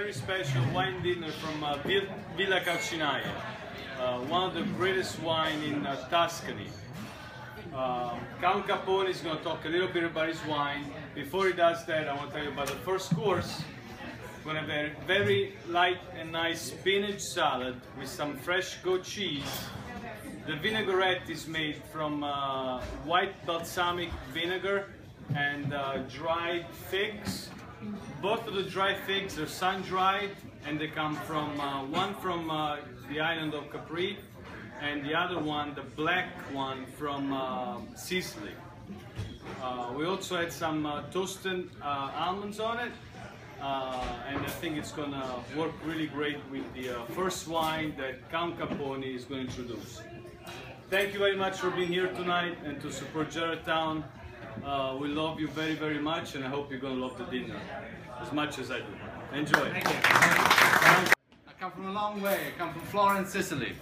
very special wine dinner from Villa Calcinaia, one of the greatest wine in Tuscany. Count Capone is going to talk a little bit about his wine. Before he does that, I want to tell you about the first course. We're going to have a very light and nice spinach salad with some fresh goat cheese. The vinaigrette is made from white balsamic vinegar and dried figs. Both of the dried figs are sun-dried, and they come from one from the island of Capri, and the other one, the black one, from Sicily. We also had some toasted almonds on it, and I think it's going to work really great with the first wine that Count Capone is going to introduce. Thank you very much for being here tonight and to support Jarrettown. We love you very, very much, and I hope you're going to love the dinner as much as I do. Enjoy. Thank you. I come from a long way. I come from Florence, Sicily.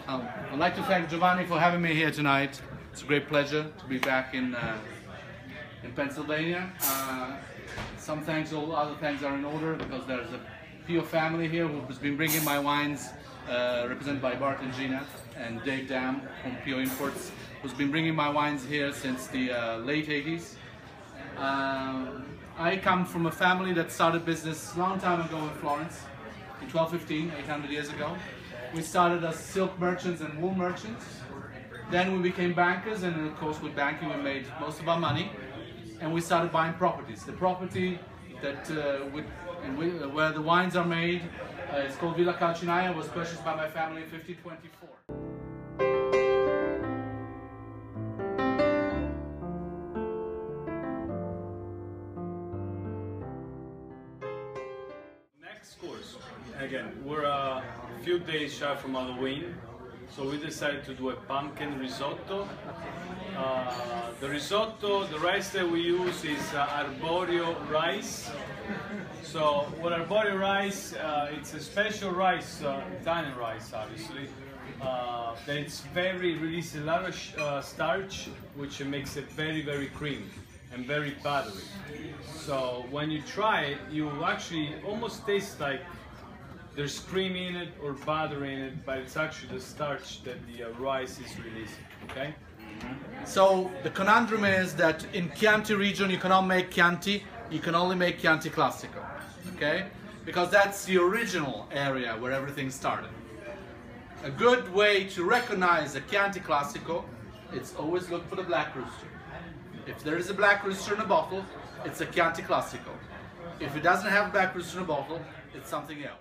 I'd like to thank Giovanni for having me here tonight. It's a great pleasure to be back in Pennsylvania. Some thanks, all other thanks are in order, because there's a Pio family here who's been bringing my wines, represented by Bart and Gina, and Dave Dam from Pio Imports, who's been bringing my wines here since the late 80s. I come from a family that started business a long time ago in Florence, in 1215, 800 years ago. We started as silk merchants and wool merchants. Then we became bankers, and of course with banking we made most of our money. And we started buying properties. The property that where the wines are made, it's called Villa Calcinaia, was purchased by my family in 1524. Course. Again, we're a few days shy from Halloween, so we decided to do a pumpkin risotto. The risotto, the rice that we use is arborio rice. So what arborio rice, it's a special rice, Italian rice obviously, that it's releases a lot of starch, which makes it very, very creamy and very buttery. So when you try it, you actually almost taste like there's cream in it or butter in it, but it's actually the starch that the rice is releasing, okay? So the conundrum is that in Chianti region you cannot make Chianti, you can only make Chianti Classico, okay? Because that's the original area where everything started. A good way to recognize a Chianti Classico, it's always look for the black rooster. If there is a black rooster in a bottle, it's a Chianti Classico. If it doesn't have a black rooster in a bottle, it's something else.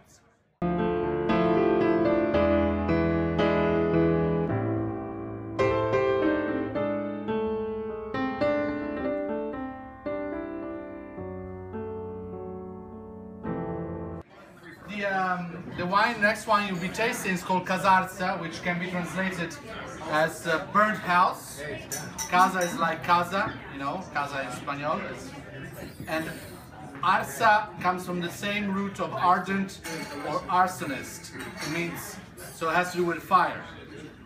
The next wine you'll be tasting is called Casarza, which can be translated as burnt house. Casa is like casa, you know, casa in Spanish. And arsa comes from the same root of ardent or arsonist. It means, so it has to do with fire.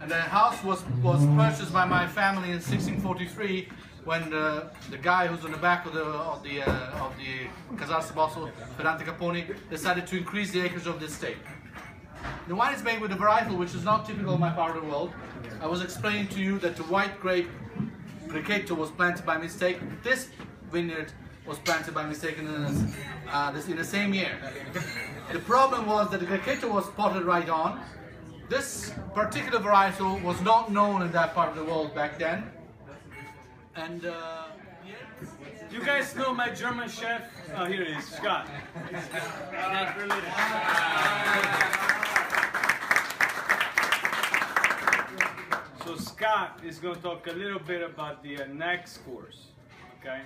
And the house was purchased by my family in 1643, when the guy who's on the back of the Casarza bottle, Ferrante Capone, decided to increase the acreage of the estate. The wine is made with a varietal which is not typical of my part of the world. I was explaining to you that the white grape Grecchetto was planted by mistake. This vineyard was planted by mistake in the same year. The problem was that the Grecchetto was potted right on. This particular varietal was not known in that part of the world back then. And you guys know my German chef? Oh, here he is, Scott. So Scott is going to talk a little bit about the next course. Okay,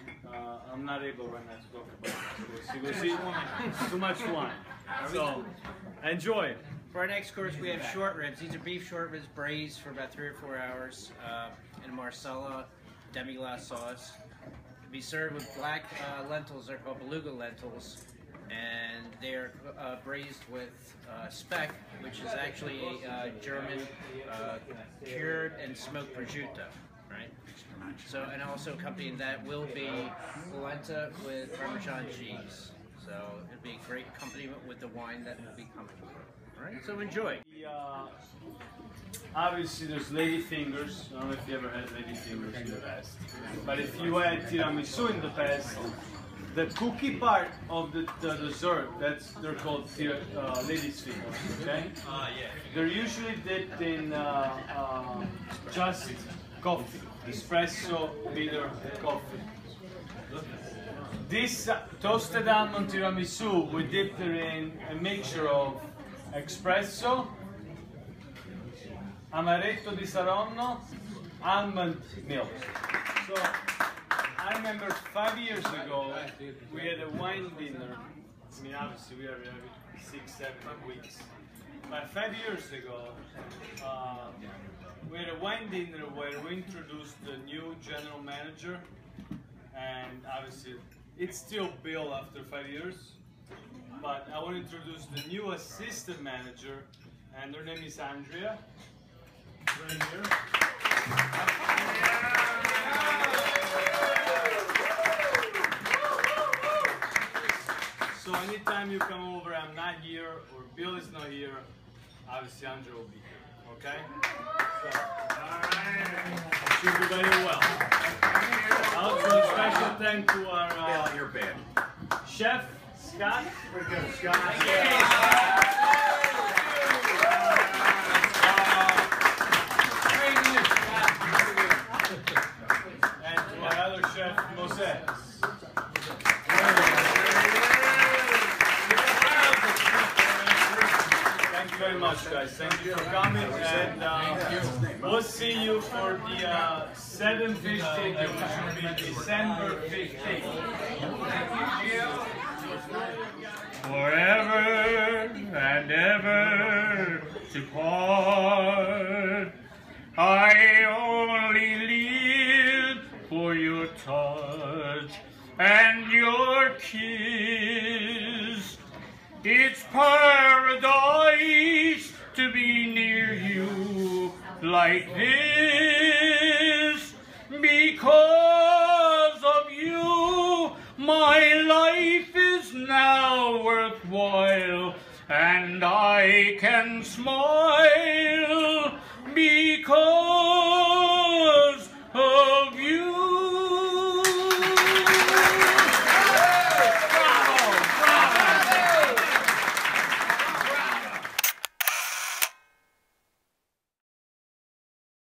I'm not able right now to talk about this. You will see too much wine. So enjoy. For our next course, we have short ribs. These are beef short ribs braised for about 3 or 4 hours in Marsala demi-glace sauce. To be served with black lentils. They're called beluga lentils, and they're braised with speck, which is actually a German cured and smoked prosciutto, right? So, and also accompanying that will be polenta with Parmesan cheese. So it'll be a great accompaniment with the wine that will be coming. All right, so enjoy. Obviously, there's lady fingers. I don't know if you ever had lady fingers in the past, but if you had tiramisu in the past, the cookie part of the dessert, they're called lady's fingers. Okay? They're usually dipped in just coffee, espresso, bitter coffee. This toasted almond tiramisu, we dipped it in a mixture of espresso, amaretto di Saronno, almond milk. So I remember 5 years ago, we had a wine dinner. I mean, obviously we have it every 6, 7 weeks. But 5 years ago, we had a wine dinner where we introduced the new general manager, and obviously it's still Bill after 5 years. But I want to introduce the new assistant manager, and her name is Andrea. Right here. So anytime you come over, I'm not here, or Bill is not here, obviously Andrea will be here, okay? So, should be very well. Also, a special thank to our your band. chef, Scott. Pretty good, Scott. And to our other chef, Moses. Thank you very much, guys. Thank you for coming, and we'll see you for the 7:15, which will be December 15th. Forever and ever to part, I only live for your touch and your kiss. It's paradise to be near you like this. Because of you, my life is now worthwhile, and I can smile